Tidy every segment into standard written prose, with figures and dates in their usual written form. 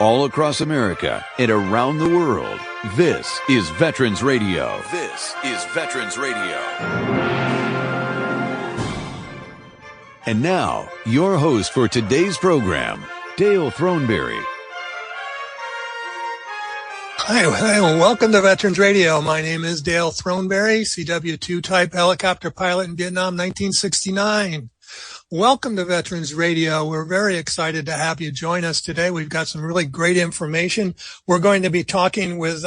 all across America and around the world. This is Veterans Radio. This is Veterans Radio. And now, your host for today's program, Dale Throneberry. Hi, welcome to Veterans Radio. My name is Dale Throneberry, CW2 type helicopter pilot in Vietnam, 1969. Welcome to Veterans Radio. We're very excited to have you join us today. We've got some really great information. We're going to be talking with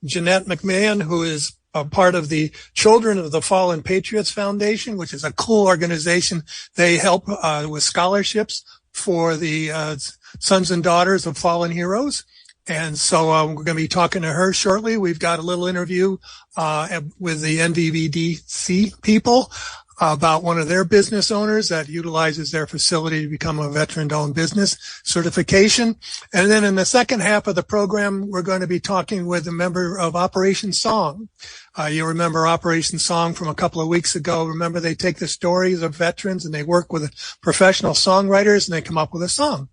Jeanette McMahon, who is a part of the Children of the Fallen Patriots Foundation, which is a cool organization. They help with scholarships for the sons and daughters of fallen heroes. And so we're going to be talking to her shortly. We've got a little interview with the NVBDC people about one of their business owners that utilizes their facility to become a veteran-owned business certification. And then in the second half of the program, we're going to be talking with a member of Operation Song. You remember Operation Song from a couple of weeks ago. Remember, they take the stories of veterans and they work with professional songwriters and they come up with a song.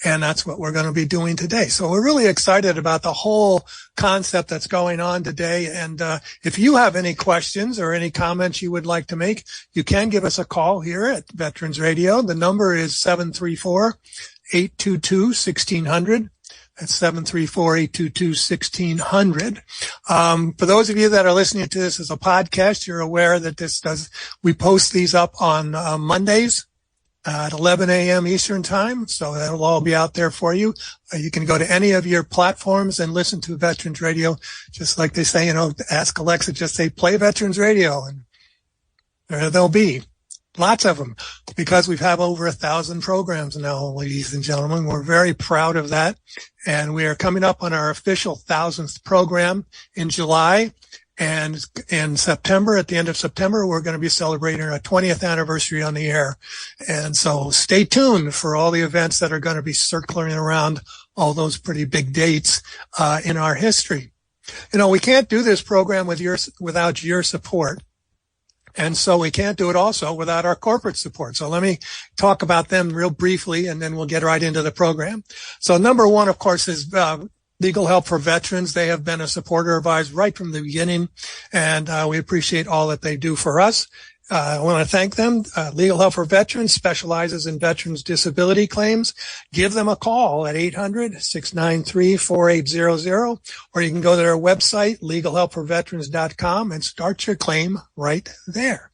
And that's what we're going to be doing today. So we're really excited about the whole concept that's going on today. And if you have any questions or any comments you would like to make, you can give us a call here at Veterans Radio. The number is 734-822-1600. That's 734-822-1600. For those of you that are listening to this as a podcast, you're aware that we post these up on Mondays at 11 a.m. Eastern time. So that'll all be out there for you. You can go to any of your platforms and listen to Veterans Radio. Just like they say, ask Alexa, just say play Veterans Radio. And there they'll be. Lots of them, because we've had over 1,000 programs now, ladies and gentlemen. We're very proud of that. And we are coming up on our official 1,000th program in July. And in September, at the end of September, we're going to be celebrating our 20th anniversary on the air. And so stay tuned for all the events that are going to be circling around all those pretty big dates in our history. We can't do this program without your support. And so we can't do it also without our corporate support. So let me talk about them real briefly, and then we'll get right into the program. So number one, of course, is Legal Help for Veterans. They have been a supporter of ours right from the beginning, and we appreciate all that they do for us. I want to thank them. Legal Help for Veterans specializes in veterans' disability claims. Give them a call at 800-693-4800, or you can go to their website, legalhelpforveterans.com, and start your claim right there.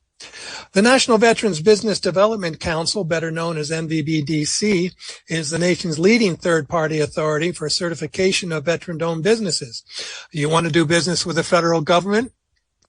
The National Veterans Business Development Council, better known as NVBDC, is the nation's leading third-party authority for certification of veteran-owned businesses. You want to do business with the federal government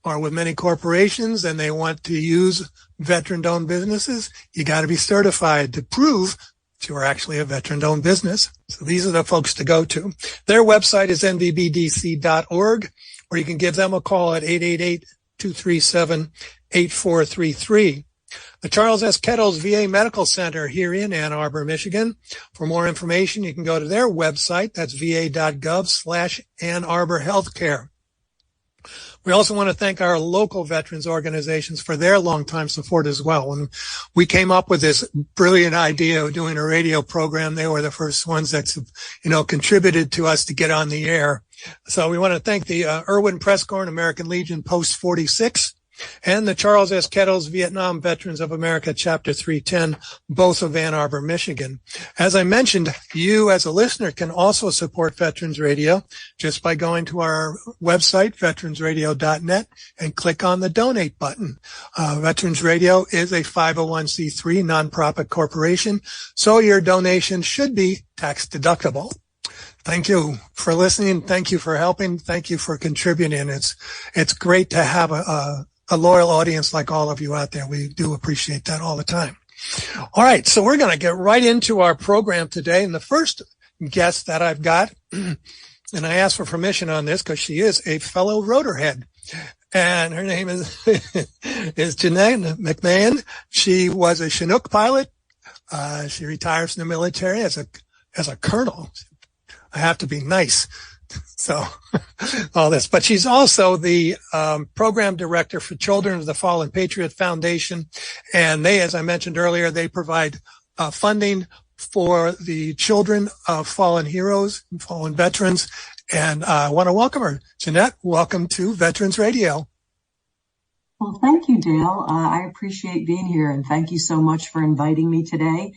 or with many corporations and they want to use veteran-owned businesses, you got to be certified to prove that you are actually a veteran-owned business. So these are the folks to go to. Their website is nvbdc.org, or you can give them a call at 888-237-8433. The Charles S. Kettles VA Medical Center here in Ann Arbor, Michigan. For more information, you can go to their website. That's va.gov/Ann Arbor Healthcare. We also want to thank our local veterans organizations for their longtime support as well. When we came up with this brilliant idea of doing a radio program, they were the first ones that, contributed to us to get on the air. So we want to thank the Irwin Press Corps and American Legion Post 46 and the Charles S. Kettles Vietnam Veterans of America Chapter 310, both of Ann Arbor, Michigan. As I mentioned, you as a listener can also support Veterans Radio just by going to our website, veteransradio.net, and click on the donate button. Veterans Radio is a 501c3 nonprofit corporation, so your donation should be tax deductible. Thank you for listening. Thank you for helping. Thank you for contributing. It's great to have a loyal audience like all of you out there. We do appreciate that all the time. All right. So we're going to get right into our program today. And the first guest that I've got, and I asked for permission on this because she is a fellow Rotorhead, and her name is Jeanette McMahon. She was a Chinook pilot. She retires from the military as a colonel. I have to be nice. So all this, but she's also the program director for Children of the Fallen Patriots Foundation. And they, as I mentioned earlier, they provide funding for the children of fallen heroes and fallen veterans. And I want to welcome her. Jeanette, welcome to Veterans Radio. Well, thank you, Dale. I appreciate being here, and thank you so much for inviting me today.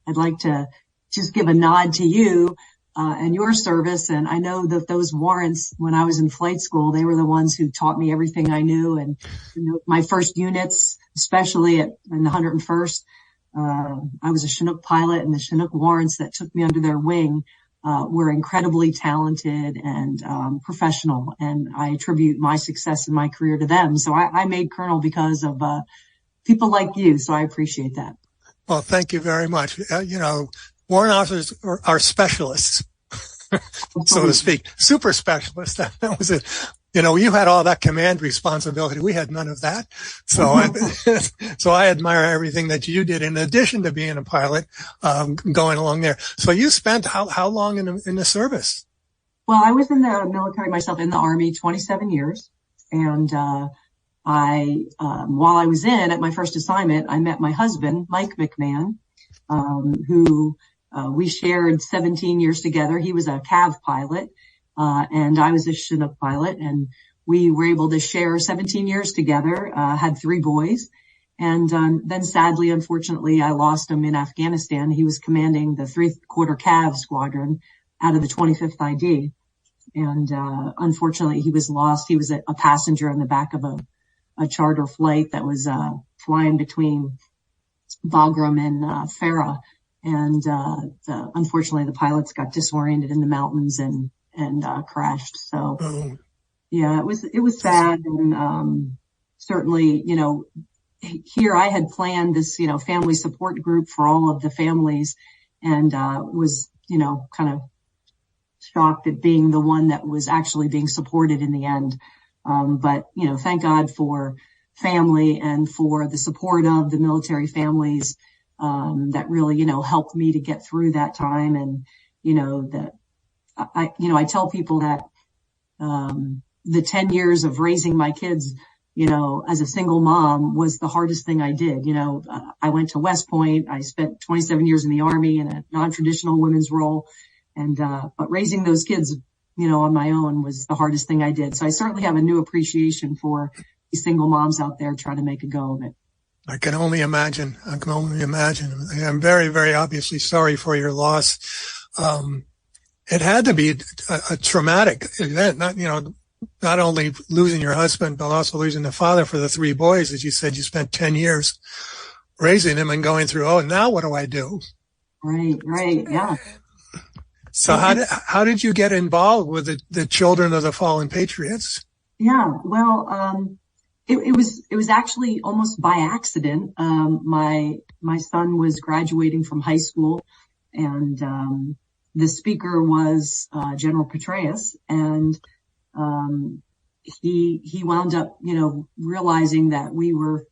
I'd like to just give a nod to you and your service. And I know that those warrants, when I was in flight school, they were the ones who taught me everything I knew. And my first units, especially in the 101st, I was a Chinook pilot, and the Chinook warrants that took me under their wing were incredibly talented and professional. And I attribute my success in my career to them. So I made Colonel because of people like you. So I appreciate that. Well, thank you very much. Warrant officers are specialists, so to speak, super specialists. That was it. You had all that command responsibility. We had none of that. So, so I admire everything that you did in addition to being a pilot, going along there. So you spent how long in the service? Well, I was in the military myself, in the Army, 27 years. And, while I was at my first assignment, I met my husband, Mike McMahon, who we shared 17 years together. He was a CAV pilot, and I was a Chinook pilot, and we were able to share 17 years together, had 3 boys. And then sadly, unfortunately, I lost him in Afghanistan. He was commanding the 3/4 CAV squadron out of the 25th ID. And unfortunately, he was lost. He was a passenger in the back of a charter flight that was flying between Bagram and Farah. And unfortunately, the pilots got disoriented in the mountains and crashed. So yeah, it was sad. And certainly, here I had planned this, family support group for all of the families, and was, kind of shocked at being the one that was actually being supported in the end. But, thank God for family and for the support of the military families, that really, helped me to get through that time. And, that I tell people that, the 10 years of raising my kids, as a single mom was the hardest thing I did. I went to West Point. I spent 27 years in the Army in a non-traditional women's role. And, but raising those kids, on my own was the hardest thing I did. So I certainly have a new appreciation for these single moms out there trying to make a go of it. I can only imagine. I'm very, very obviously sorry for your loss. It had to be a traumatic event, not only losing your husband, but also losing the father for the 3 boys. As you said, you spent 10 years raising them and going through, now what do I do? Right. Yeah. So how did you get involved with the children of the fallen patriots? Yeah, well, it was actually almost by accident. My son was graduating from high school, and the speaker was General Petraeus, and he wound up, realizing that we were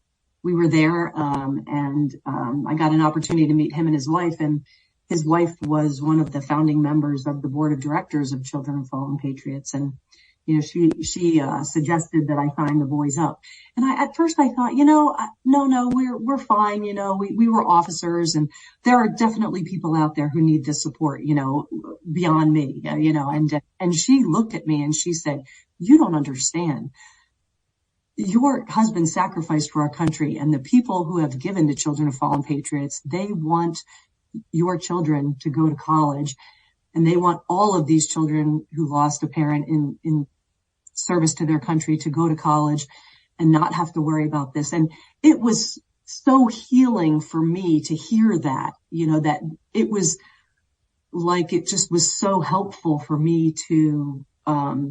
there, and I got an opportunity to meet him and his wife, and his wife was one of the founding members of the board of directors of Children of Fallen Patriots. And, she suggested that I sign the boys up. And at first I thought, no, we're fine. We were officers, and there are definitely people out there who need this support, beyond me, and she looked at me and she said, you don't understand. Your husband sacrificed for our country, and the people who have given to Children of Fallen Patriots, they want your children to go to college, and they want all of these children who lost a parent in service to their country to go to college and not have to worry about this. And it was so healing for me to hear that, that it was like, it just was so helpful for me to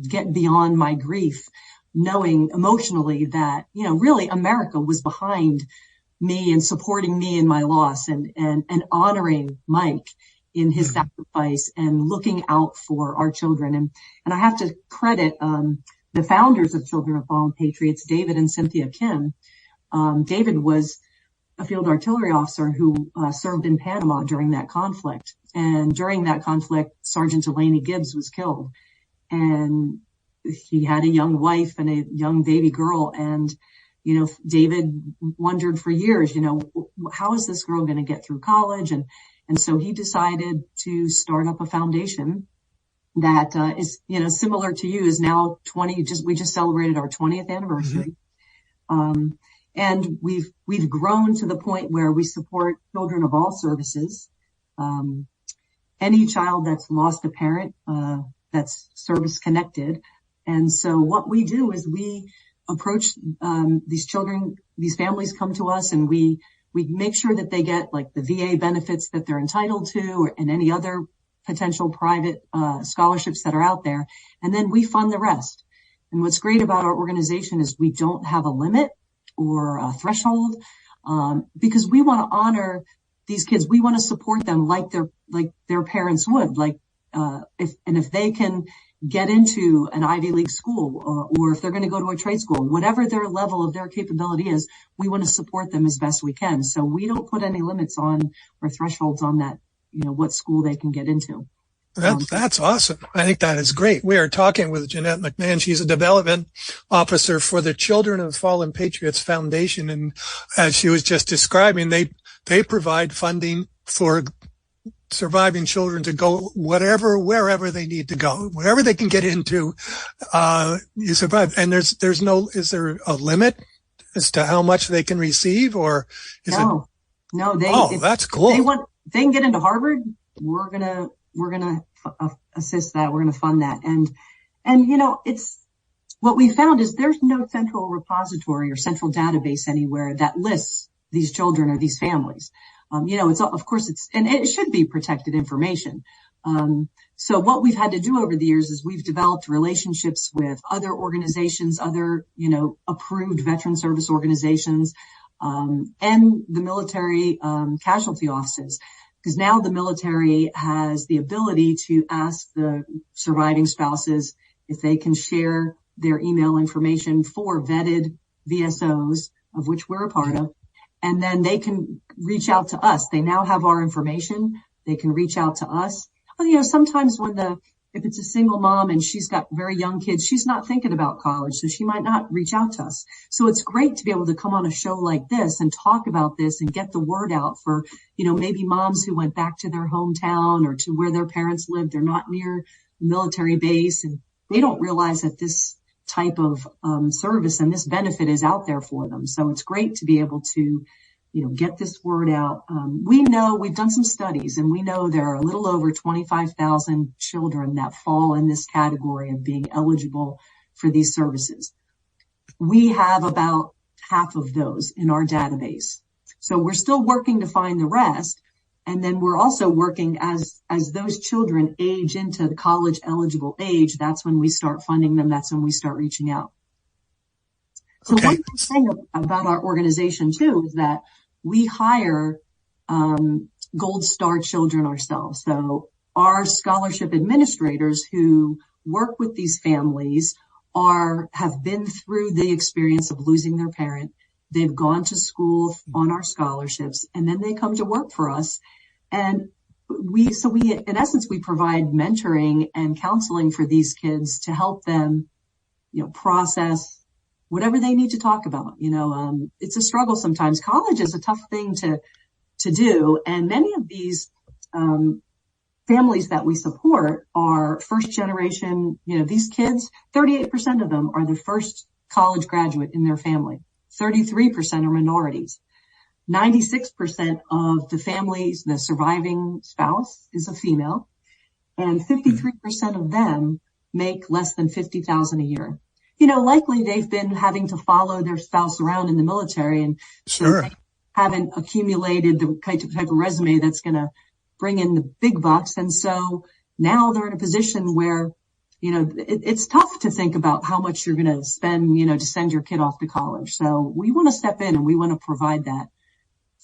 get beyond my grief, knowing emotionally that, really America was behind me and supporting me in my loss, and honoring Mike in his sacrifice and looking out for our children. And I have to credit, the founders of Children of Fallen Patriots, David and Cynthia Kim. David was a field artillery officer who served in Panama during that conflict. And during that conflict, Sergeant Delaney Gibbs was killed. And he had a young wife and a young baby girl. And David wondered for years, how is this girl going to get through college? And And so he decided to start up a foundation that is, similar to you, is now 20. We just celebrated our 20th anniversary. And we've grown to the point where we support children of all services. Any child that's lost a parent, that's service connected. And so what we do is we approach, these children, these families come to us, and we make sure that they get like the VA benefits that they're entitled to, and any other potential private, scholarships that are out there. And then we fund the rest. And what's great about our organization is we don't have a limit or a threshold, because we want to honor these kids. We want to support them like their parents would, if they can get into an Ivy League school, or if they're going to go to a trade school, whatever their level of their capability is, we want to support them as best we can. So we don't put any limits on or thresholds on that, what school they can get into. That's awesome. I think that is great. We are talking with Jeanette McMahon. She's a development officer for the Children of Fallen Patriots Foundation. And as she was just describing, they provide funding for surviving children to go wherever they need to go, wherever they can get into, you survive. And is there a limit as to how much they can receive, or is No, that's cool. They can get into Harvard. We're going to assist that. We're going to fund that. And it's what we found is there's no central repository or central database anywhere that lists these children or these families. It should be protected information. So what we've had to do over the years is we've developed relationships with other organizations, other, approved veteran service organizations, and the military, casualty offices. Because now the military has the ability to ask the surviving spouses if they can share their email information for vetted VSOs, of which we're a part of, and then they can reach out to us. They now have our information. They can reach out to us. Sometimes if it's a single mom and she's got very young kids, she's not thinking about college, so she might not reach out to us. So it's great to be able to come on a show like this and talk about this and get the word out for, maybe moms who went back to their hometown or to where their parents lived. They're not near the military base, and they don't realize that this type of service and this benefit is out there for them. So it's great to be able to, get this word out. We know we've done some studies, and we know there are a little over 25,000 children that fall in this category of being eligible for these services. We have about half of those in our database. So we're still working to find the rest. And then we're also working as those children age into the college eligible age. That's when we start funding them. That's when we start reaching out. So Okay. One thing about our organization too is that we hire Gold Star children ourselves. So our scholarship administrators who work with these families have been through the experience of losing their parent. They've gone to school on our scholarships, and then they come to work for us. And we, in essence, we provide mentoring and counseling for these kids to help them, process whatever they need to talk about. It's a struggle sometimes. College is a tough thing to do. And many of these, families that we support are first generation, these kids, 38% of them are the first college graduate in their family. 33% are minorities. 96% of the families, the surviving spouse is a female, and 53% of them make less than $50,000 a year. Likely they've been having to follow their spouse around in the military, and Sure. so they haven't accumulated the type of resume that's going to bring in the big bucks. And so now they're in a position where, it's tough to think about how much you're going to spend, to send your kid off to college. So we want to step in and we want to provide that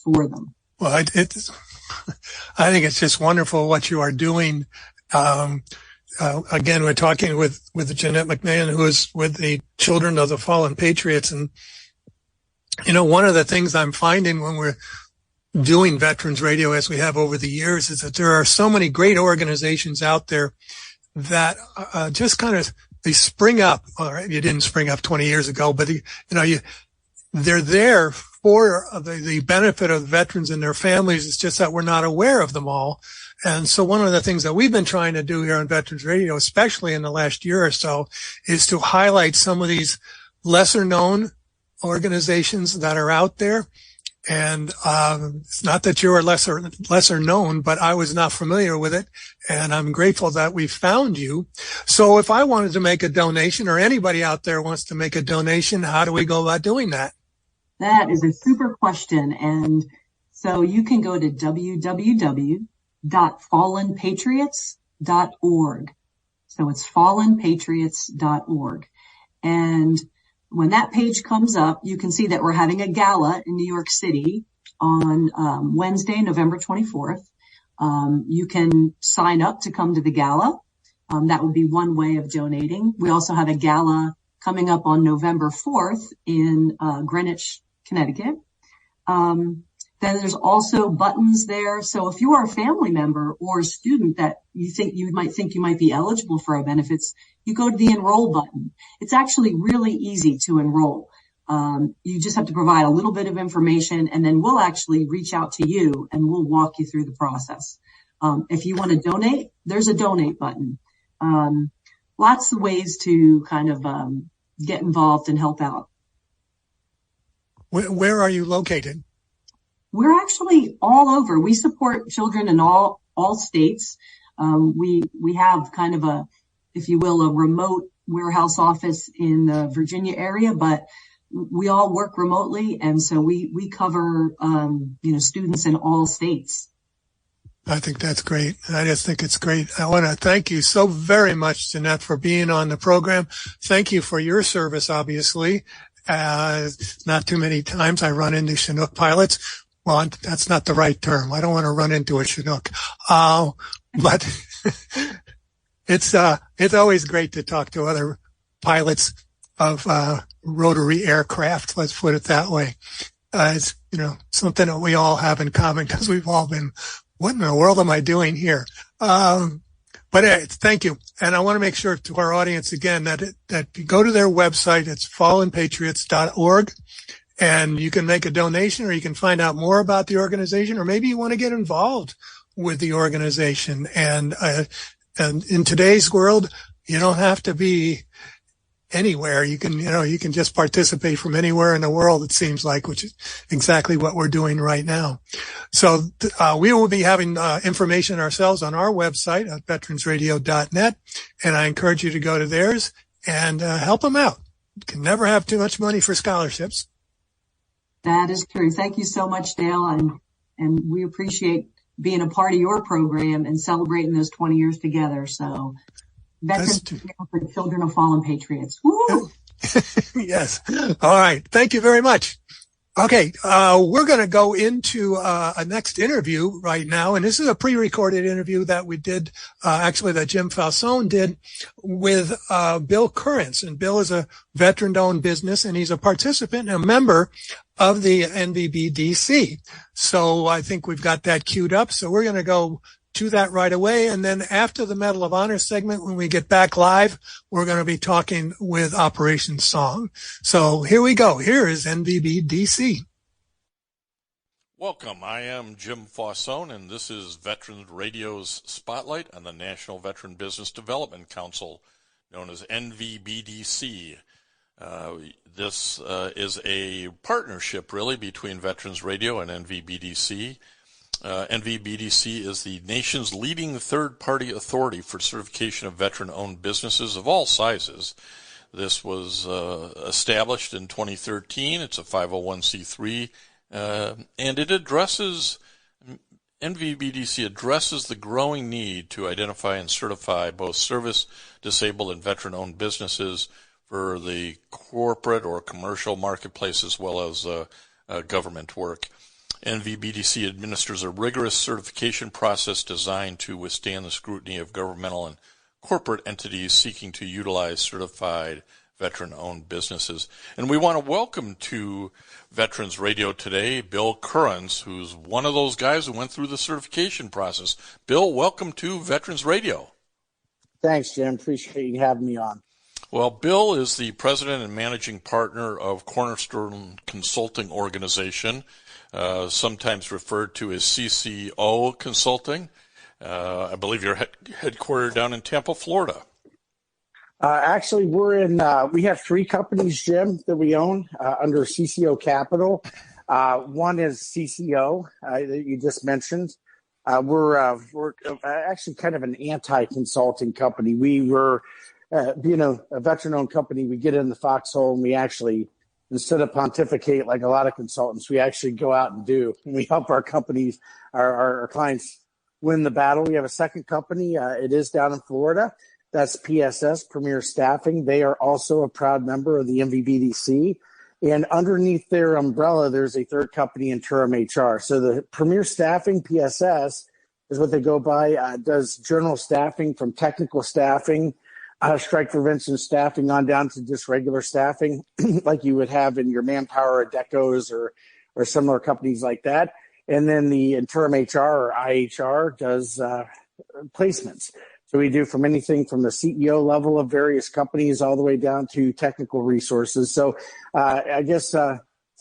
for them. Well, I think it's just wonderful what you are doing. Again, we're talking with Jeanette McMahon, who is with the Children of the Fallen Patriots. And, one of the things I'm finding when we're doing veterans radio, as we have over the years, is that there are so many great organizations out there that just kind of, they spring up. All right, you didn't spring up 20 years ago, but they're there for the benefit of the veterans and their families. It's just that we're not aware of them all. And so one of the things that we've been trying to do here on Veterans Radio, especially in the last year or so, is to highlight some of these lesser known organizations that are out there. And it's not that you're lesser known, but I was not familiar with it, and I'm grateful that we found you. So if I wanted to make a donation, or anybody out there wants to make a donation, how do we go about doing that? That is a super question. And so you can go to www.fallenpatriots.org. So it's fallenpatriots.org. And when that page comes up, you can see that we're having a gala in New York City on Wednesday, November 24th. You can sign up to come to the gala. That would be one way of donating. We also have a gala coming up on November 4th in Greenwich, Connecticut. Then there's also buttons there. So if you are a family member or a student that you might be eligible for our benefits, you go to the enroll button. It's actually really easy to enroll. You just have to provide a little bit of information, and then we'll actually reach out to you and we'll walk you through the process. If you want to donate, there's a donate button. Lots of ways to kind of get involved and help out. Where are you located? We're actually all over. We support children in all states. We have kind of a, if you will, a remote warehouse office in the Virginia area, but we all work remotely. And so we cover, students in all states. I think that's great. I just think it's great. I want to thank you so very much, Jeanette, for being on the program. Thank you for your service, obviously. Not too many times I run into Chinook pilots. Well, that's not the right term. I don't want to run into a Chinook. But it's always great to talk to other pilots of, rotary aircraft. Let's put it that way. It's, something that we all have in common, because we've all been, what in the world am I doing here? But thank you. And I want to make sure to our audience again that you go to their website. It's fallenpatriots.org. And you can make a donation, or you can find out more about the organization, or maybe you want to get involved with the organization. And in today's world, you don't have to be anywhere. You can just participate from anywhere in the world, it seems like, which is exactly what we're doing right now. So we will be having information ourselves on our website at veteransradio.net. And I encourage you to go to theirs and help them out. You can never have too much money for scholarships. That is true. Thank you so much, Dale. And we appreciate being a part of your program and celebrating those 20 years together. So Veterans for Children of Fallen Patriots. Woo! Yes. All right. Thank you very much. Okay. We're going to go into a next interview right now. And this is a pre-recorded interview that we did, that Jim Falsone did with Bill Currence. And Bill is a veteran-owned business, and he's a participant and a member of the NVBDC. So I think we've got that queued up. So we're going to go to that right away. And then after the Medal of Honor segment, when we get back live, we're going to be talking with Operation Song. So here we go. Here is NVBDC. Welcome. I am Jim Falsone, and this is Veterans Radio's Spotlight on the National Veteran Business Development Council, known as NVBDC. This is a partnership, really, between Veterans Radio and NVBDC. NVBDC is the nation's leading third-party authority for certification of veteran-owned businesses of all sizes. This was established in 2013. It's a 501c3, and NVBDC addresses the growing need to identify and certify both service-disabled and veteran-owned businesses for the corporate or commercial marketplace, as well as government work. NVBDC administers a rigorous certification process designed to withstand the scrutiny of governmental and corporate entities seeking to utilize certified veteran-owned businesses. And we want to welcome to Veterans Radio today Bill Currence, who's one of those guys who went through the certification process. Bill, welcome to Veterans Radio. Thanks, Jim. Appreciate you having me on. Well, Bill is the president and managing partner of Cornerstone Consulting Organization, sometimes referred to as CCO Consulting. I believe you're headquartered down in Tampa, Florida. Actually, we have three companies, Jim, that we own under CCO Capital. One is CCO that you just mentioned. We're actually kind of an anti-consulting company. We were, being a veteran-owned company, we get in the foxhole and we actually, instead of pontificate like a lot of consultants, we actually go out and do. And we help our companies, our clients win the battle. We have a second company. It is down in Florida. That's PSS, Premier Staffing. They are also a proud member of the NVBDC. And underneath their umbrella, there's a third company, Interim HR. So the Premier Staffing, PSS, is what they go by, does general staffing from technical staffing, strike prevention staffing on down to just regular staffing like you would have in your Manpower or Decos or similar companies like that. And then the Interim HR or IHR does placements. So we do from anything from the CEO level of various companies all the way down to technical resources. So I guess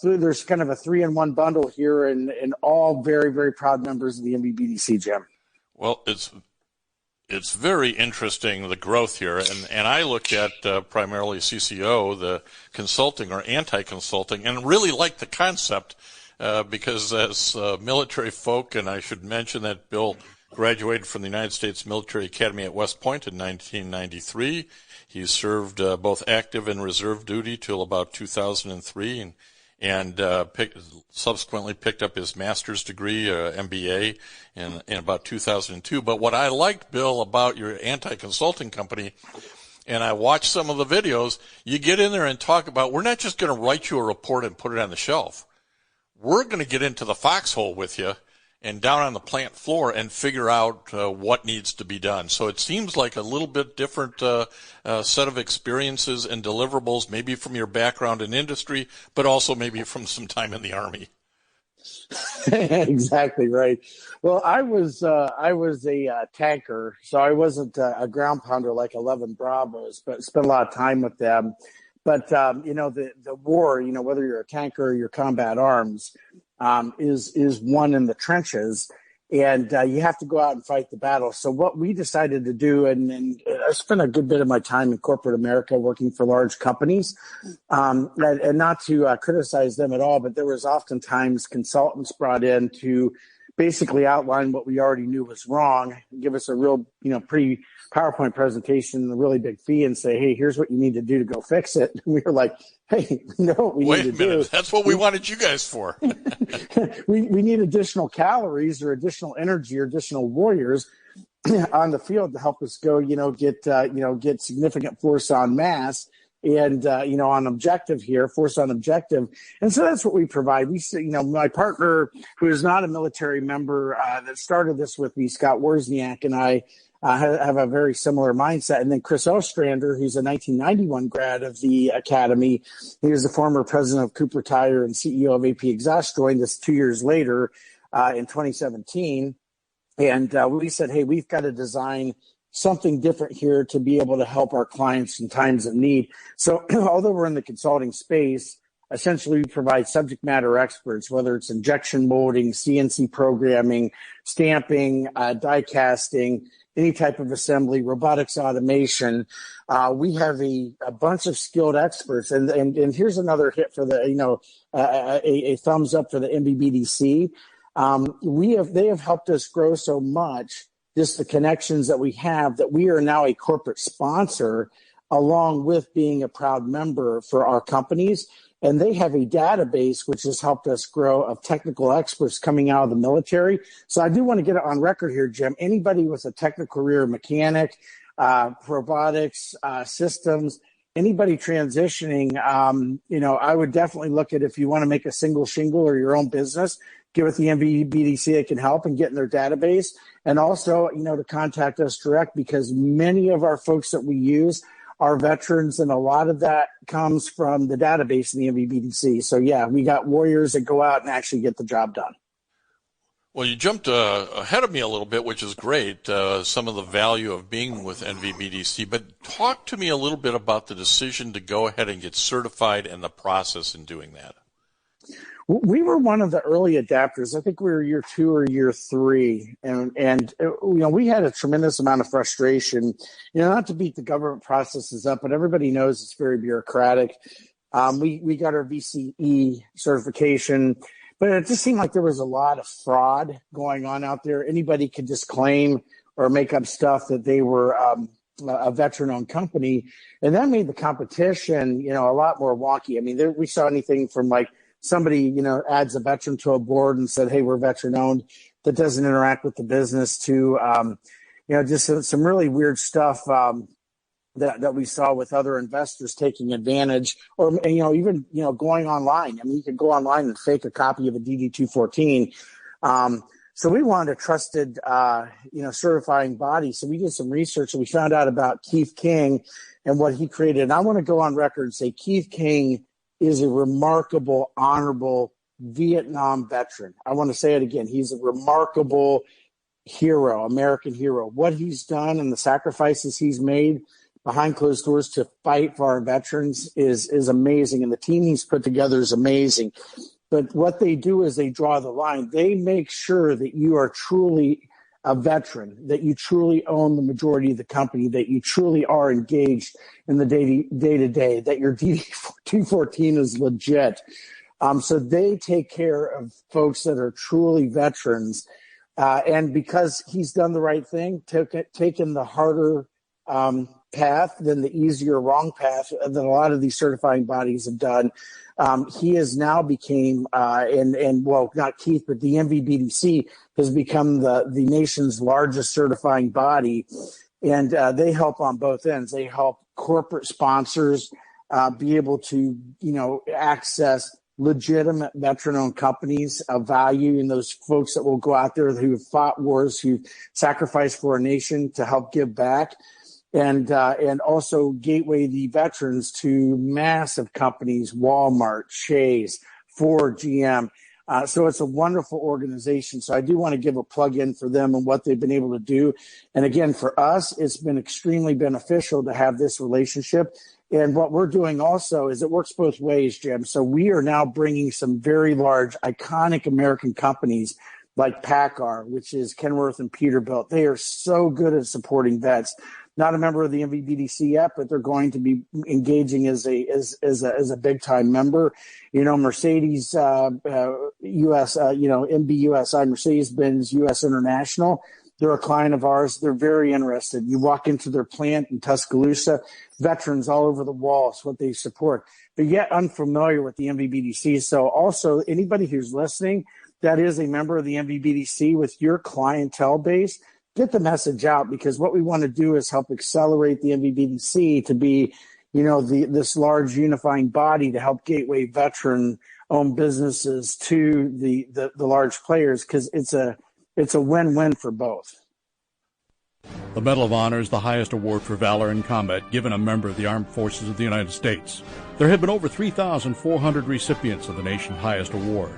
there's kind of a 3-in-1 bundle here and all very, very proud members of the NVBDC, Jim. Well, it's very interesting, the growth here. And I look at primarily CCO, the consulting or anti-consulting, and really like the concept because as military folk, and I should mention that Bill graduated from the United States Military Academy at West Point in 1993. He served both active and reserve duty till about 2003 and subsequently picked up his master's degree, MBA, in about 2002. But what I liked, Bill, about your anti-consulting company, and I watched some of the videos, you get in there and talk about, we're not just going to write you a report and put it on the shelf. We're going to get into the foxhole with you and down on the plant floor and figure out what needs to be done. So it seems like a little bit different set of experiences and deliverables, maybe from your background in industry, but also maybe from some time in the Army. Exactly right. Well, I was a tanker, so I wasn't a ground pounder like 11 Bravos, but spent a lot of time with them. But, the war, whether you're a tanker or you're combat arms, is won in the trenches, and you have to go out and fight the battle. So what we decided to do, and I spent a good bit of my time in corporate America working for large companies, and not to criticize them at all, but there was oftentimes consultants brought in to basically outline what we already knew was wrong, give us a real, pretty PowerPoint presentation, a really big fee, and say, hey, here's what you need to do to go fix it. And we were like, hey, no, what we need to do. Wait a minute, that's what we wanted you guys for. we need additional calories or additional energy or additional warriors on the field to help us go, get significant force on mass and, on objective here, force on objective. And so that's what we provide. We, my partner, who is not a military member that started this with me, Scott Wozniak, and I have a very similar mindset. And then Chris Ostrander, who's a 1991 grad of the Academy. He was the former president of Cooper Tire and CEO of AP Exhaust, joined us 2 years later in 2017. And we said, hey, we've got to design something different here to be able to help our clients in times of need. So although we're in the consulting space, essentially we provide subject matter experts, whether it's injection molding, CNC programming, stamping, die casting, any type of assembly, robotics automation. We have a bunch of skilled experts. And here's another hit for the, a thumbs up for the NVBDC. They have helped us grow so much, just the connections that we have, that we are now a corporate sponsor along with being a proud member for our companies. And they have a database which has helped us grow of technical experts coming out of the military. So I do want to get it on record here, Jim. Anybody with a technical career, mechanic, robotics, systems, anybody transitioning, I would definitely look at, if you want to make a single shingle or your own business, get with the NVBDC that can help and get in their database. And also, to contact us direct, because many of our folks that we use are veterans, and a lot of that comes from the database in the NVBDC. So, yeah, we got warriors that go out and actually get the job done. Well, you jumped ahead of me a little bit, which is great, some of the value of being with NVBDC. But talk to me a little bit about the decision to go ahead and get certified and the process in doing that. We were one of the early adapters. I think we were year 2 or year 3. And we had a tremendous amount of frustration, not to beat the government processes up, but everybody knows it's very bureaucratic. We got our VCE certification, but it just seemed like there was a lot of fraud going on out there. Anybody could just claim or make up stuff that they were a veteran-owned company. And that made the competition, a lot more wonky. I mean, we saw anything from like somebody, adds a veteran to a board and said, hey, we're veteran-owned, that doesn't interact with the business, to, just some really weird stuff that we saw with other investors taking advantage, or even going online. I mean, you could go online and fake a copy of a DD-214. So we wanted a trusted certifying body. So we did some research and we found out about Keith King and what he created. And I want to go on record and say Keith King is a remarkable, honorable Vietnam veteran. I want to say it again. He's a remarkable hero, American hero. What he's done and the sacrifices he's made behind closed doors to fight for our veterans is amazing. And the team he's put together is amazing. But what they do is they draw the line. They make sure that you are truly a veteran, that you truly own the majority of the company, that you truly are engaged in the day-to-day, that your DD-214 is legit. So they take care of folks that are truly veterans. And because he's done the right thing, taken the harder path than the easier wrong path that a lot of these certifying bodies have done, he has now became, not Keith, but the NVBDC has become the nation's largest certifying body. And they help on both ends. They help corporate sponsors be able to, access legitimate veteran-owned companies of value, and those folks that will go out there who have fought wars, who sacrificed for a nation to help give back. And also gateway the veterans to massive companies, Walmart, Chase, Ford, GM. So it's a wonderful organization. So I do want to give a plug in for them and what they've been able to do. And again, for us, it's been extremely beneficial to have this relationship. And what we're doing also is it works both ways, Jim. So we are now bringing some very large, iconic American companies like PACCAR, which is Kenworth and Peterbilt. They are so good at supporting vets. Not a member of the NVBDC yet, but they're going to be engaging as a big time member. Mercedes US, MBUSI, Mercedes-Benz US International. They're a client of ours. They're very interested. You walk into their plant in Tuscaloosa, veterans all over the wall. It's what they support, but yet unfamiliar with the NVBDC. So also anybody who's listening that is a member of the NVBDC with your clientele base, get the message out, because what we want to do is help accelerate the NVBDC to be, this large unifying body to help gateway veteran-owned businesses to the large players, because it's a win-win for both. The Medal of Honor is the highest award for valor in combat given a member of the Armed Forces of the United States. There have been over 3,400 recipients of the nation's highest award.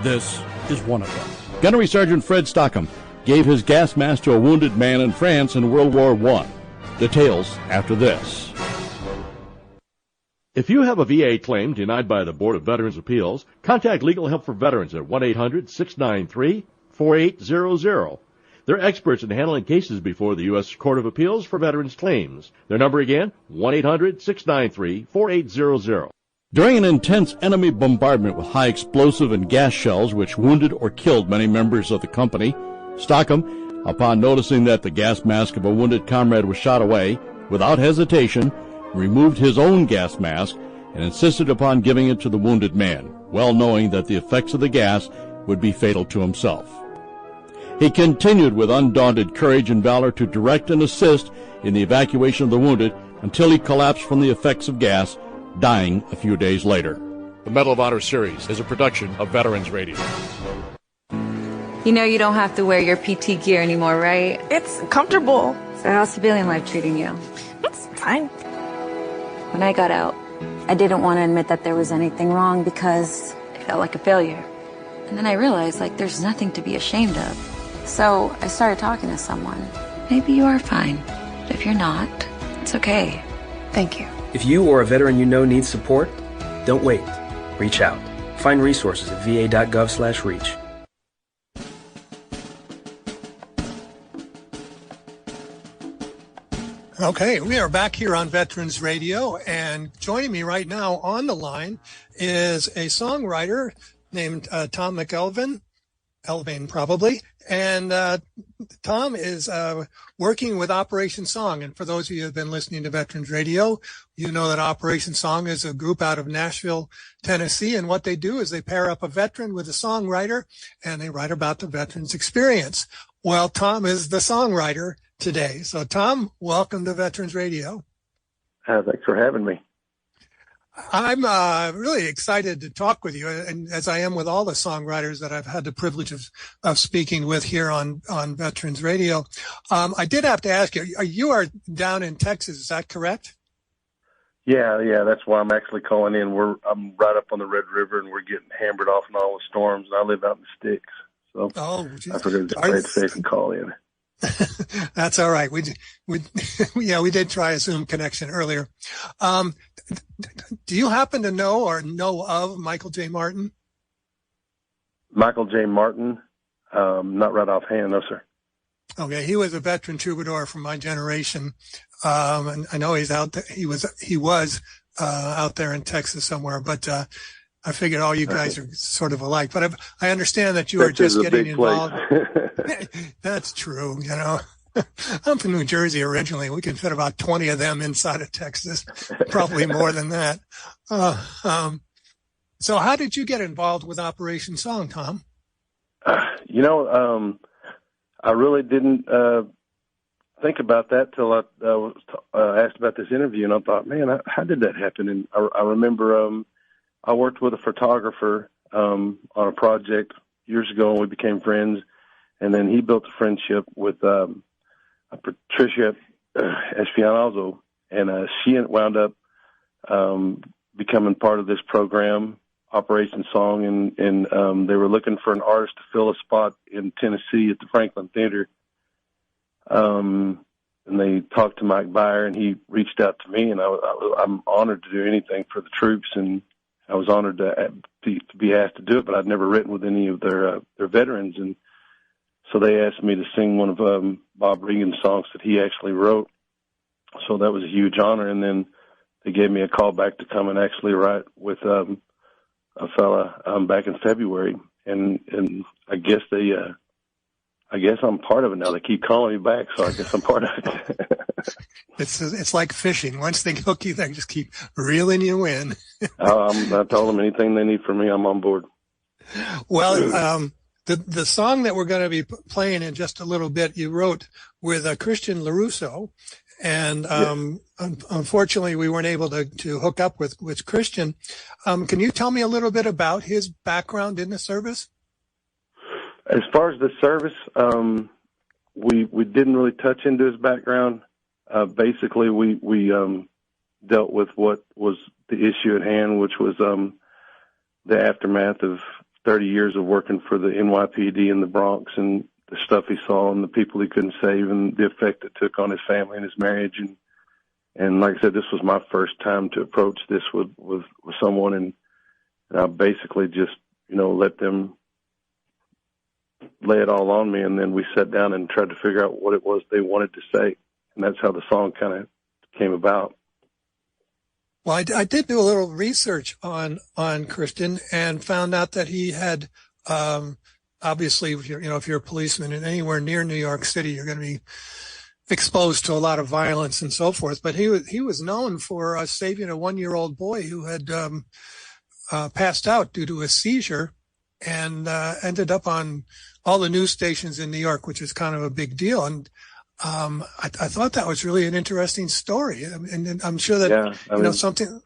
This is one of them. Gunnery Sergeant Fred Stockham gave his gas mask to a wounded man in France in World War I. Details after this. If you have a VA claim denied by the Board of Veterans' Appeals, contact Legal Help for Veterans at 1-800-693-4800. They're experts in handling cases before the U.S. Court of Appeals for Veterans Claims. Their number again, 1-800-693-4800. During an intense enemy bombardment with high explosive and gas shells which wounded or killed many members of the company, Stockham, upon noticing that the gas mask of a wounded comrade was shot away, without hesitation, removed his own gas mask and insisted upon giving it to the wounded man, well knowing that the effects of the gas would be fatal to himself. He continued with undaunted courage and valor to direct and assist in the evacuation of the wounded until he collapsed from the effects of gas, dying a few days later. The Medal of Honor series is a production of Veterans Radio. You know you don't have to wear your PT gear anymore, right? It's comfortable. So how's civilian life treating you? It's fine. When I got out, I didn't want to admit that there was anything wrong because it felt like a failure. And then I realized, like, there's nothing to be ashamed of. So I started talking to someone. Maybe you are fine. But if you're not, it's okay. Thank you. If you or a veteran you know needs support, don't wait. Reach out. Find resources at va.gov/reach. Okay, we are back here on Veterans Radio, and joining me right now on the line is a songwriter named Tom McElvain, probably, and Tom is working with Operation Song. And for those of you who have been listening to Veterans Radio, you know that Operation Song is a group out of Nashville, Tennessee, and what they do is they pair up a veteran with a songwriter, and they write about the veteran's experience. Well, Tom is the songwriter today. So, Tom, welcome to Veterans Radio. Thanks for having me. I'm really excited to talk with you, and as I am with all the songwriters that I've had the privilege of speaking with here on Veterans Radio. I did have to ask you, you are down in Texas, is that correct? Yeah, that's why I'm actually calling in. I'm right up on the Red River, and we're getting hammered off in all the storms, and I live out in the sticks. So I figured it's safe and call in. That's all right. We did try a Zoom connection earlier. Do you happen to know of Michael J. Martin? Michael J. Martin? Not right offhand, no, sir. Okay, he was a veteran troubadour from my generation, and I know he's out there. He was out there in Texas somewhere, but I figured all you guys are sort of alike. But I understand that you are just getting involved. That's true, you know. I'm from New Jersey originally. We can fit about 20 of them inside of Texas, probably more than that. So how did you get involved with Operation Song, Tom? I really didn't think about that till I was asked about this interview, and I thought, man, how did that happen? And I remember I worked with a photographer on a project years ago, and we became friends. And then he built a friendship with Patricia Espinozo, and she wound up becoming part of this program, Operation Song, and they were looking for an artist to fill a spot in Tennessee at the Franklin Theater. And they talked to Mike Byer, and he reached out to me, and I'm honored to do anything for the troops, and I was honored to be asked to do it, but I'd never written with any of their veterans, and so they asked me to sing one of Bob Regan's songs that he actually wrote. So that was a huge honor. And then they gave me a call back to come and actually write with a fella back in February. And I guess I'm part of it now. They keep calling me back, so I guess I'm part of it. It's like fishing. Once they hook you, they just keep reeling you in. I told them anything they need from me, I'm on board. Well, the song that we're going to be playing in just a little bit, you wrote with Christian LaRusso, and unfortunately we weren't able to hook up with Christian. Can you tell me a little bit about his background in the service? As far as the service, we didn't really touch into his background. Basically, we dealt with what was the issue at hand, which was the aftermath of 30 years of working for the NYPD in the Bronx, and the stuff he saw and the people he couldn't save, and the effect it took on his family and his marriage. And like I said, this was my first time to approach this with someone, and I basically just, let them lay it all on me. And then we sat down and tried to figure out what it was they wanted to say. And that's how the song kind of came about. Well, I did do a little research on Christian and found out that he had, obviously, if you're a policeman and anywhere near New York City, you're going to be exposed to a lot of violence and so forth. But he was known for saving a 1-year-old boy who had passed out due to a seizure, and ended up on all the news stations in New York, which is kind of a big deal. And I thought that was really an interesting story, and I'm sure that something.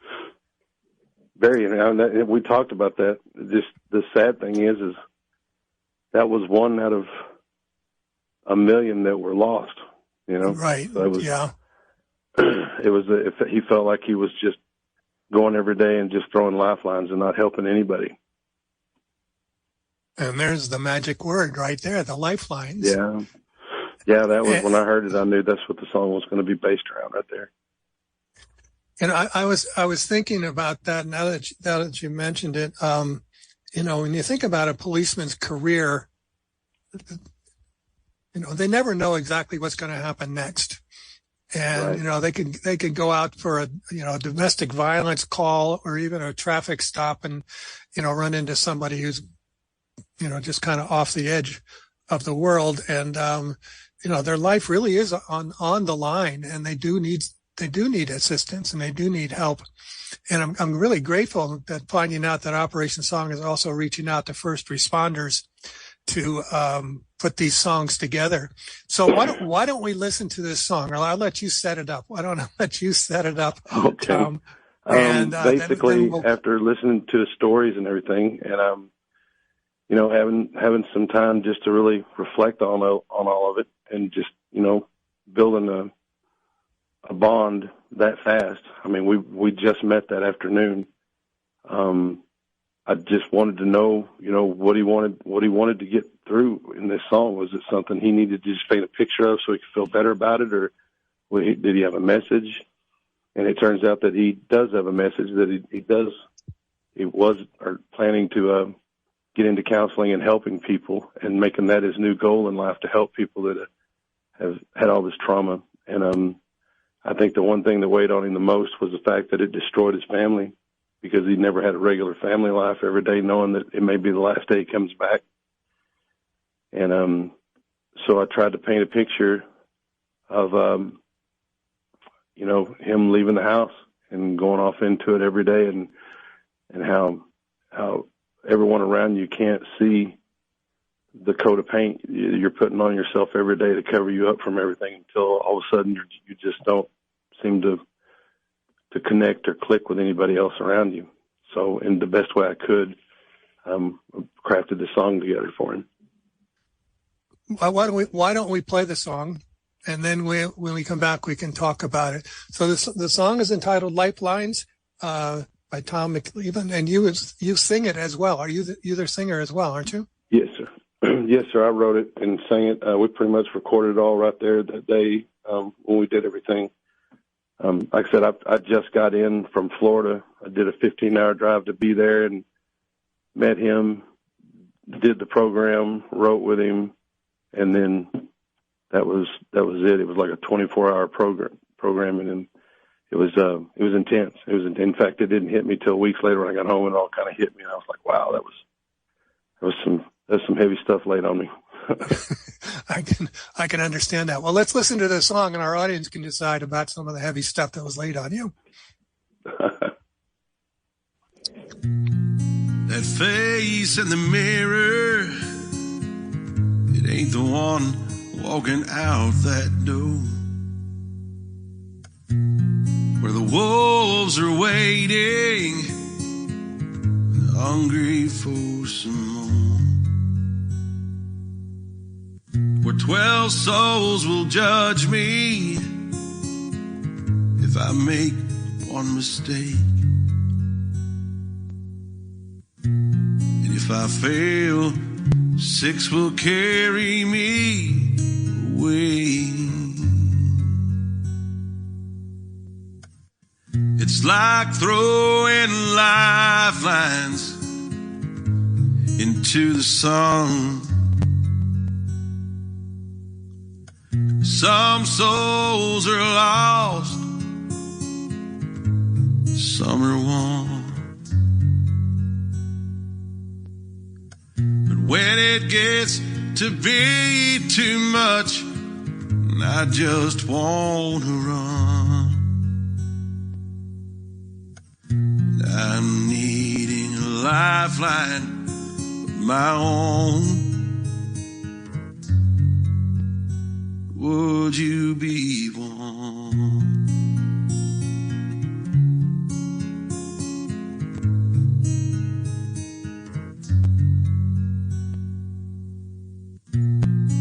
Very, we talked about that. Just the sad thing is that was one out of a million that were lost. Right? So it was, yeah. He felt like he was just going every day and just throwing lifelines and not helping anybody. And there's the magic word right there, the lifelines. Yeah. Yeah, that was when I heard it, I knew that's what the song was going to be based around right there. And I was thinking about that now that you mentioned it. You know, when you think about a policeman's career, you know, they never know exactly what's going to happen next. And, right. You know, they could go out for a domestic violence call or even a traffic stop and, you know, run into somebody who's, you know, just kind of off the edge of the world. And, you know, their life really is on the line, and they do need assistance, and they do need help. And I'm really grateful that finding out that Operation Song is also reaching out to first responders to put these songs together. So why don't we listen to this song? Or I'll let you set it up. Why don't I let you set it up? Okay. Basically, after listening to the stories and everything, and you know, having some time just to really reflect on all of it, and just, you know, building a bond that fast. I mean, we just met that afternoon. I just wanted to know, you know, what he wanted to get through in this song. Was it something he needed to just paint a picture of so he could feel better about it, or did he have a message? And it turns out that he does have a message, that he was planning to get into counseling and helping people, and making that his new goal in life, to help people that have had all this trauma. And I think the one thing that weighed on him the most was the fact that it destroyed his family, because he never had a regular family life every day, knowing that it may be the last day he comes back. And so I tried to paint a picture of, you know, him leaving the house and going off into it every day, and how everyone around you can't see the coat of paint you're putting on yourself every day to cover you up from everything, until all of a sudden you just don't seem to connect or click with anybody else around you. So in the best way I could, crafted this song together for him. Why don't we play the song, and then when we come back, we can talk about it. So the song is entitled Lifelines, by Tom McLean, and you sing it as well. Are you the singer as well, aren't you? Yes, sir. Yes, sir. I wrote it and sang it. We pretty much recorded it all right there that day when we did everything. Like I said, I just got in from Florida. I did a 15-hour drive to be there, and met him, did the program, wrote with him, and then that was it. It was like a 24-hour programming, and it was intense. In fact, it didn't hit me till weeks later when I got home, and it all kind of hit me, and I was like, wow, there's some heavy stuff laid on me. I can understand that. Well, let's listen to the song, and our audience can decide about some of the heavy stuff that was laid on you. That face in the mirror, it ain't the one walking out that door, where the wolves are waiting, hungry for some more, where 12 souls will judge me if I make one mistake, and if I fail, 6 will carry me away. It's like throwing lifelines into the sun. Some souls are lost, some are won. But when it gets to be too much, I just want to run. And I'm needing a lifeline of my own. Would you be one?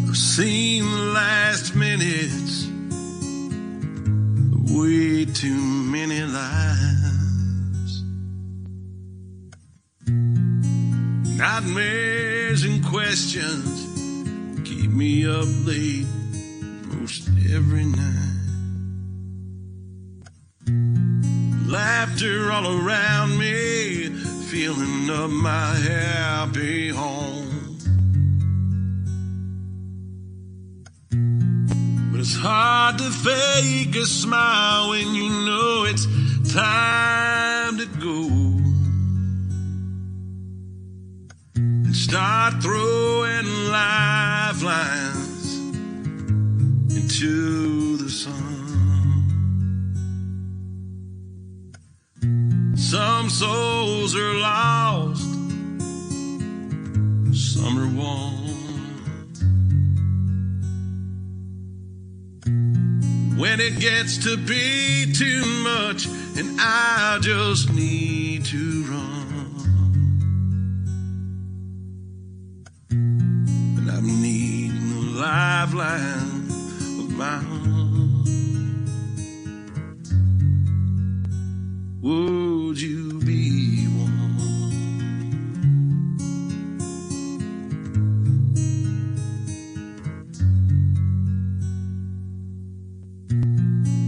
I've seen the last minutes of way too many lives. Nightmares questions keep me up late most every night. Laughter all around me, feeling of my happy home. But it's hard to fake a smile when you know it's time to go. And start throwing lifelines into the sun. Some souls are lost, some are won. When it gets to be too much and I just need to run, and I'm needing a lifeline of my own. Would you be one?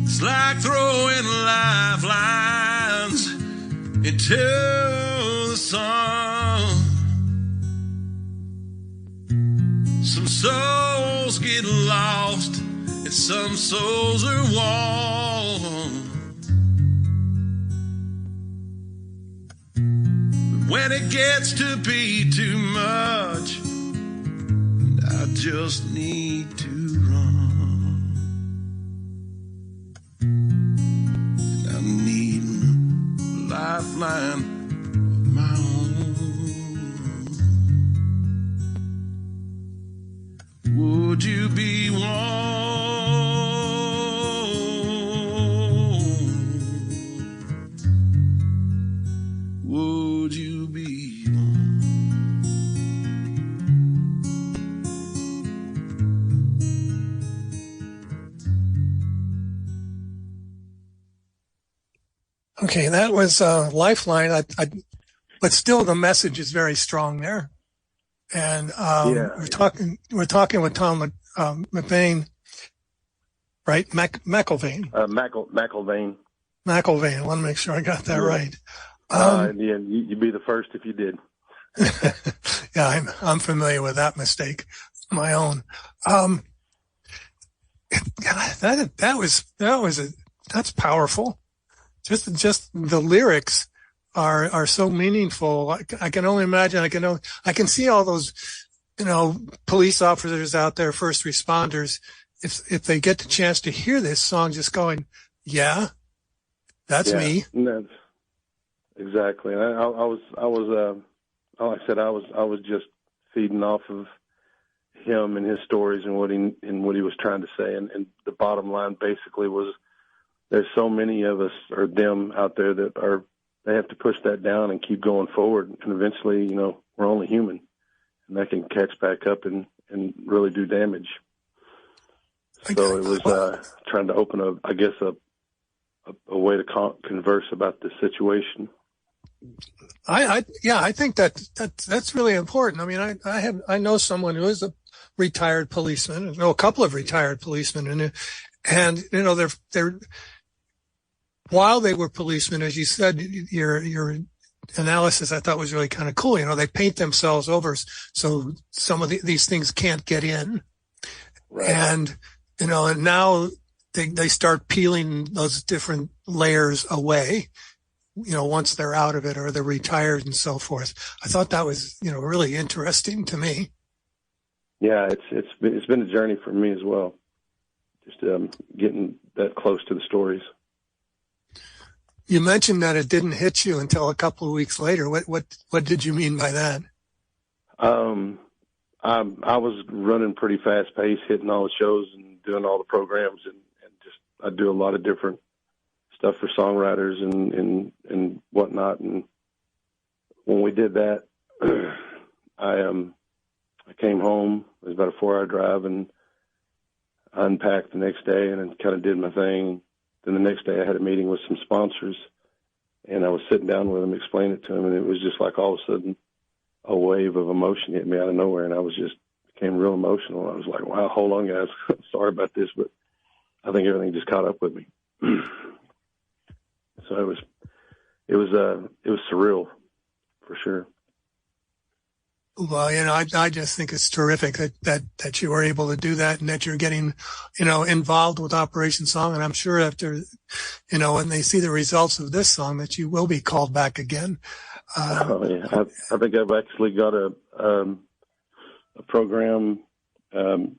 It's like throwing lifelines into the sun. Some souls get lost and some souls are won. When it gets to be too much, I just need to run. And I'm needing a lifeline of my own. Would you be one? Would you be one? Okay, that was Lifeline. But still, the message is very strong there. And we're talking with Tom McVeigh, right? McElvain. McElvain. McElvain. I want to make sure I got that right. You'd be the first if you did. Yeah, I'm familiar with that mistake, my own. That's powerful. Just the lyrics are so meaningful. I can only imagine. I can see all those, police officers out there, first responders, if they get the chance to hear this song, just going, yeah, that's me. That's exactly. I was like I said, I was just feeding off of him and his stories and what he was trying to say. And the bottom line basically was, there's so many of us or them out there that they have to push that down and keep going forward. And eventually, we're only human, and that can catch back up and really do damage. So it was trying to open a way to converse about this situation. I think that's really important. I mean, I know someone who is a retired policeman. I know a couple of retired policemen, and they're while they were policemen, as you said, your analysis I thought was really kind of cool. They paint themselves over so some of these things can't get in, right. And and now they start peeling those different layers away. Once they're out of it or they're retired and so forth. I thought that was, really interesting to me. Yeah, it's been a journey for me as well. Just getting that close to the stories. You mentioned that it didn't hit you until a couple of weeks later. What did you mean by that? I was running pretty fast pace, hitting all the shows and doing all the programs, and just I do a lot of different stuff for songwriters and whatnot. And when we did that, I came home. It was about a 4-hour drive, and I unpacked the next day and then kind of did my thing. Then the next day I had a meeting with some sponsors, and I was sitting down with them, explaining it to them, and it was just like all of a sudden a wave of emotion hit me out of nowhere, and I became real emotional. I was like, wow, hold on, guys. Sorry about this, but I think everything just caught up with me. So it was surreal for sure. Well, I just think it's terrific that you were able to do that, and that you're getting, involved with Operation Song. And I'm sure after, when they see the results of this song, that you will be called back again. I think I've actually got a program in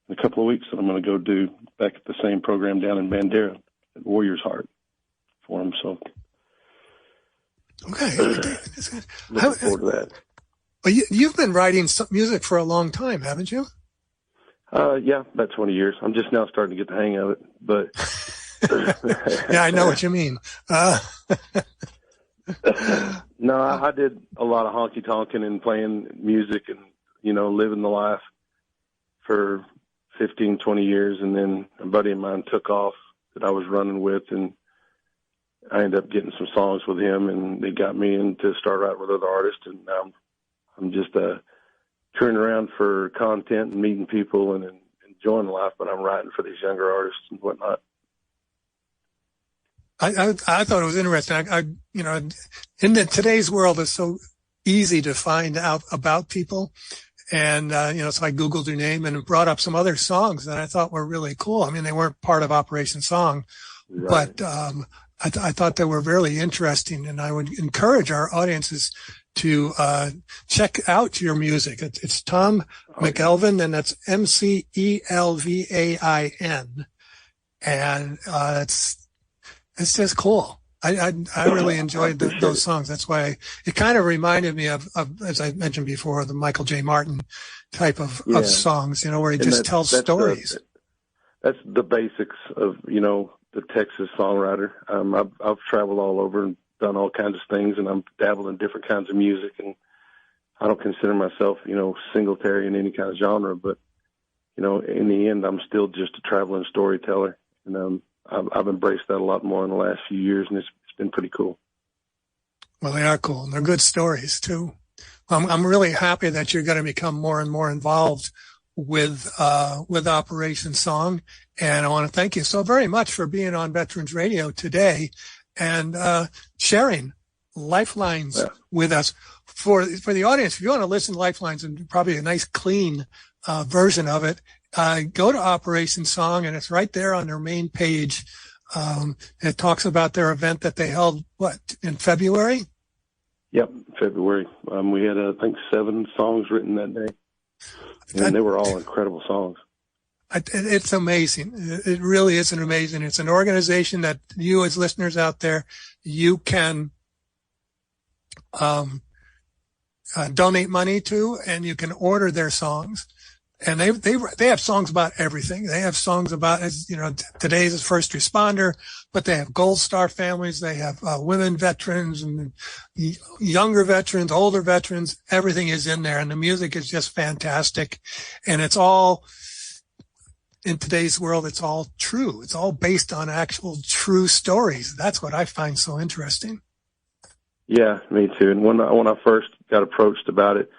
a couple of weeks that I'm going to go do back at the same program down in Bandera at Warrior's Heart for them. So, okay, looking forward to that. Well, you've been writing some music for a long time, haven't you? Yeah, about 20 years. I'm just now starting to get the hang of it, but yeah, I know what you mean. No, I did a lot of honky tonking and playing music and, living the life for 15, 20 years. And then a buddy of mine took off that I was running with, and I ended up getting some songs with him, and they got me in to start writing with other artists. And now I'm just touring around for content and meeting people and enjoying life, but I'm writing for these younger artists and whatnot. I thought it was interesting. In today's world, it's so easy to find out about people. And, so I Googled your name and brought up some other songs that I thought were really cool. I mean, they weren't part of Operation Song, right, but I thought they were really interesting. And I would encourage our audiences to check out your music. It's Tom McElvain, and that's McElvain. And it's just cool. I really enjoyed those songs. That's why it kind of reminded me of, as I mentioned before, the Michael J. Martin type of songs, where he just tells stories. That's the basics of, the Texas songwriter. I've traveled all over and done all kinds of things, and I'm dabbled in different kinds of music, and I don't consider myself, singletary in any kind of genre, but, in the end, I'm still just a traveling storyteller. And I've embraced that a lot more in the last few years, and it's been pretty cool. Well, they are cool, and they're good stories too. I'm really happy that you're going to become more and more involved with Operation Song, and I want to thank you so very much for being on Veterans Radio today and sharing Lifelines with us. For the audience, if you want to listen to Lifelines, and probably a nice clean version of it, go to Operation Song, and it's right there on their main page. It talks about their event that they held, in February? Yep, February. We had, I think, 7 songs written that day, and they were all incredible songs. It's amazing. It really is amazing. It's an organization that you, as listeners out there, you can donate money to, and you can order their songs. And they have songs about everything. They have songs about, today's is first responder, but they have Gold Star families. They have women veterans and younger veterans, older veterans. Everything is in there, and the music is just fantastic. And it's all, in today's world, it's all true. It's all based on actual true stories. That's what I find so interesting. Yeah, me too. And when I first got approached about it,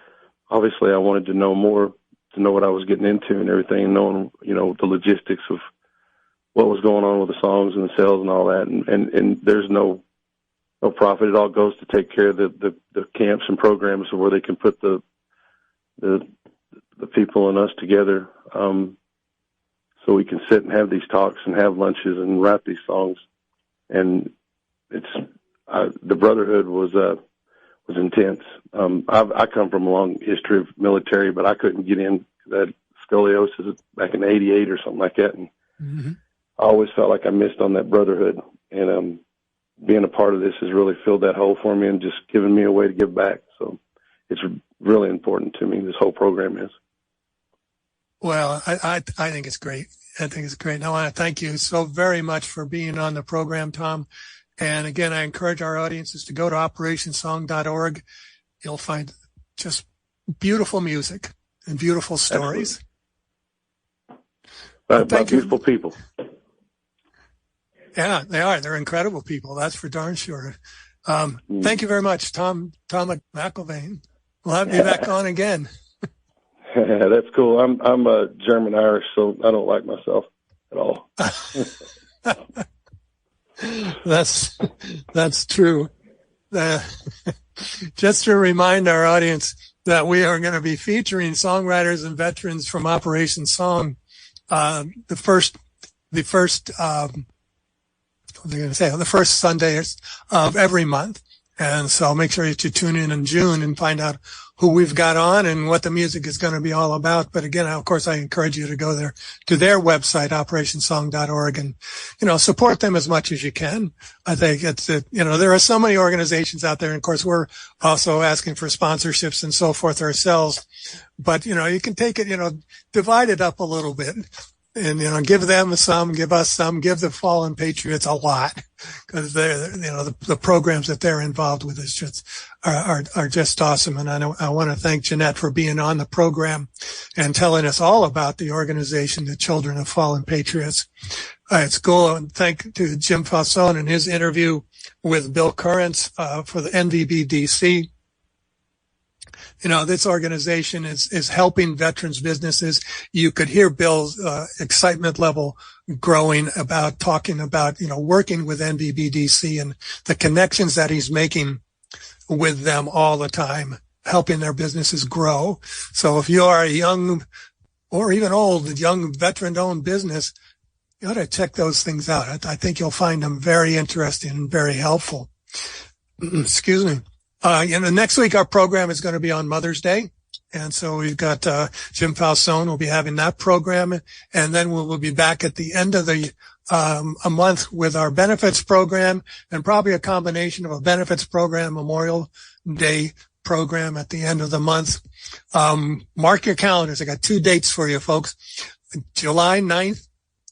obviously I wanted to know more, to know what I was getting into and everything, and knowing, the logistics of what was going on with the songs and the sales and all that. And there's no profit. It all goes to take care of the camps and programs where they can put the people and us together, so we can sit and have these talks and have lunches and write these songs. And the brotherhood was intense. I come from a long history of military, but I couldn't get in that scoliosis back in '88 or something like that. And I always felt like I missed on that brotherhood. And being a part of this has really filled that hole for me and just given me a way to give back. So it's really important to me, this whole program is. Well, I think it's great. I think it's great. And I want to thank you so very much for being on the program, Tom. And again, I encourage our audiences to go to operationsong.org. You'll find just beautiful music and beautiful stories. By beautiful people. Yeah, they are. They're incredible people. That's for darn sure. Thank you very much, Tom McElvain. We'll have you back on again. That's cool. I'm German Irish, so I don't like myself at all. That's true. Just to remind our audience that we are going to be featuring songwriters and veterans from Operation Song, the first Sunday of every month. And so make sure that you tune in June and find out who we've got on and what the music is going to be all about. But again, of course, I encourage you to go there to their website, operationsong.org, and, support them as much as you can. I think there are so many organizations out there. And of course, we're also asking for sponsorships and so forth ourselves. But, you can take it, divide it up a little bit. And, give them some, give us some, give the Fallen Patriots a lot, because they're, the programs that they're involved with is just, are just awesome. And I want to thank Jeanette for being on the program and telling us all about the organization, the Children of Fallen Patriots. It's cool. And thank to Jim Falsone and his interview with Bill Currence, for the NVBDC. This organization is helping veterans businesses. You could hear Bill's excitement level growing about talking about, working with NVBDC and the connections that he's making with them all the time, helping their businesses grow. So if you are a young or even old, young veteran-owned business, you ought to check those things out. I think you'll find them very interesting and very helpful. Excuse me. Next week, our program is going to be on Mother's Day. And so we've got, Jim Falsone will be having that program. And then we'll be back at the end of the, a month with our benefits program, and probably a combination of a benefits program, Memorial Day program at the end of the month. Mark your calendars. I got 2 dates for you, folks. July 9th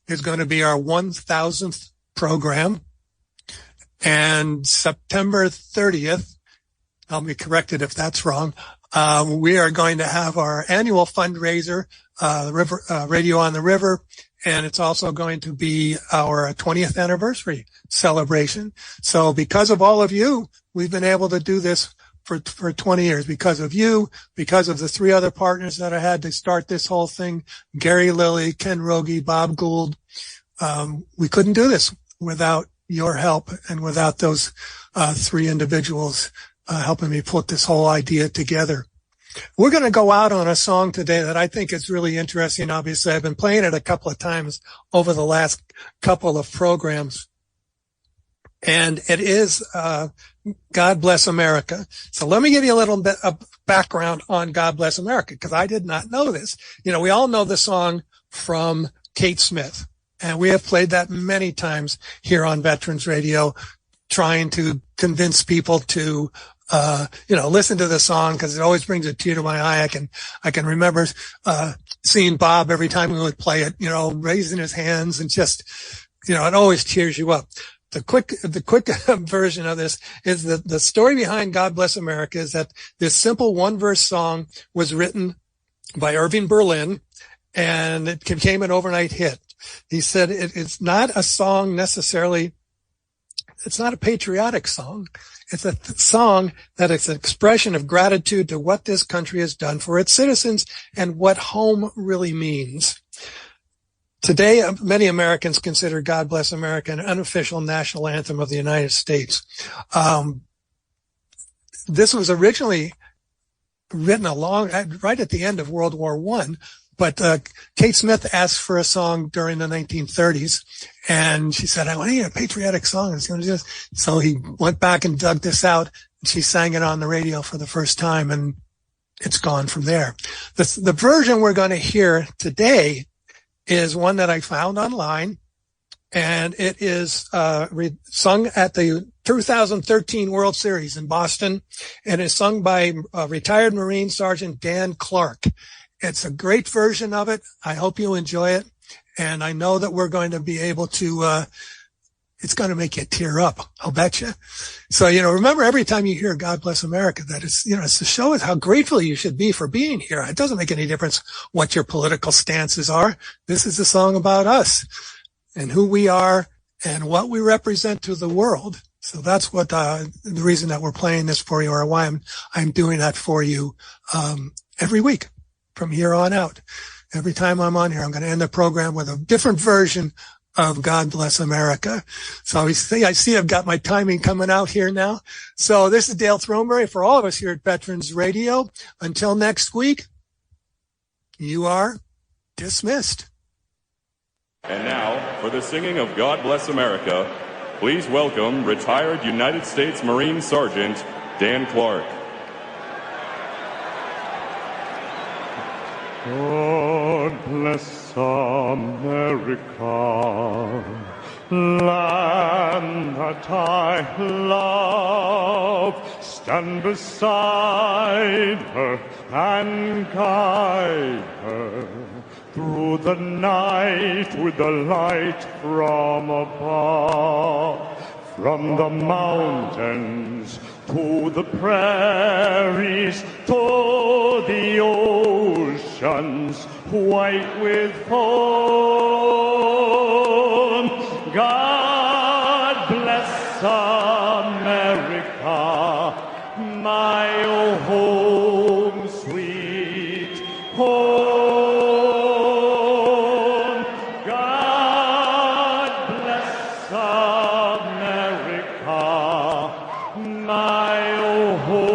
is going to be our 1000th program. And September 30th, I'll be corrected if that's wrong. We are going to have our annual fundraiser, Radio on the River, and it's also going to be our 20th anniversary celebration. So because of all of you, we've been able to do this for 20 years. Because of you, because of the 3 other partners that I had to start this whole thing, Gary Lilly, Ken Rogie, Bob Gould. We couldn't do this without your help and without those 3 individuals helping me put this whole idea together. We're going to go out on a song today that I think is really interesting. Obviously, I've been playing it a couple of times over the last couple of programs. And it is God Bless America. So let me give you a little bit of background on God Bless America, because I did not know this. We all know the song from Kate Smith, and we have played that many times here on Veterans Radio, trying to convince people to listen to the song, because it always brings a tear to my eye. I can remember seeing Bob every time we would play it, raising his hands, and just, it always cheers you up. The quick version of this is that the story behind God Bless America is that this simple 1-verse song was written by Irving Berlin, and it became an overnight hit. He said it's not a song necessarily. It's not a patriotic song. It's a song that is an expression of gratitude to what this country has done for its citizens and what home really means. Today, many Americans consider God Bless America an unofficial national anthem of the United States. This was originally written right at the end of World War I. But Kate Smith asked for a song during the 1930s, and she said, I need a patriotic song. So he went back and dug this out, and she sang it on the radio for the first time, and it's gone from there. The version we're going to hear today is one that I found online, and it is sung at the 2013 World Series in Boston, and is sung by retired Marine Sergeant Dan Clark. It's a great version of it. I hope you enjoy it. And I know that we're going to be able to, it's going to make you tear up. I'll bet you. So, remember every time you hear God Bless America, that it's, it's to show us how grateful you should be for being here. It doesn't make any difference what your political stances are. This is a song about us and who we are and what we represent to the world. So that's what the reason that we're playing this for you, or why I'm doing that for you every week from here on out. Every time I'm on here, I'm going to end the program with a different version of God Bless America. So I see I've got my timing coming out here now. So this is Dale Throneberry for all of us here at Veterans Radio. Until next week, you are dismissed. And now, for the singing of God Bless America, please welcome retired United States Marine Sergeant Dan Clark. God bless America, land that I love. Stand beside her and guide her through the night with the light from above. From the mountains to the prairies, to the oceans white with foam. God bless America, my old home, sweet home. God bless America, my old home,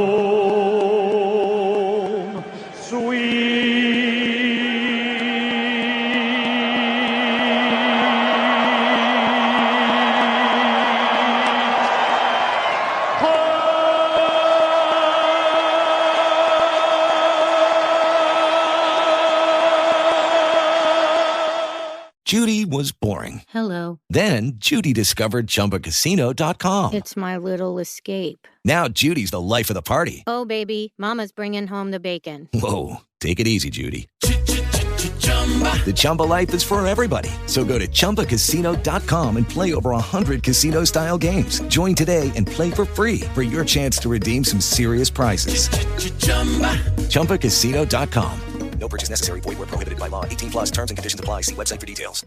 Judy was boring. Hello. Then Judy discovered ChumbaCasino.com. It's my little escape. Now Judy's the life of the party. Oh, baby, mama's bringing home the bacon. Whoa, take it easy, Judy. The Chumba life is for everybody. So go to ChumbaCasino.com and play over 100 casino-style games. Join today and play for free for your chance to redeem some serious prizes. ChumbaCasino.com. No purchase necessary. Void where prohibited by law. 18+ terms and conditions apply. See website for details.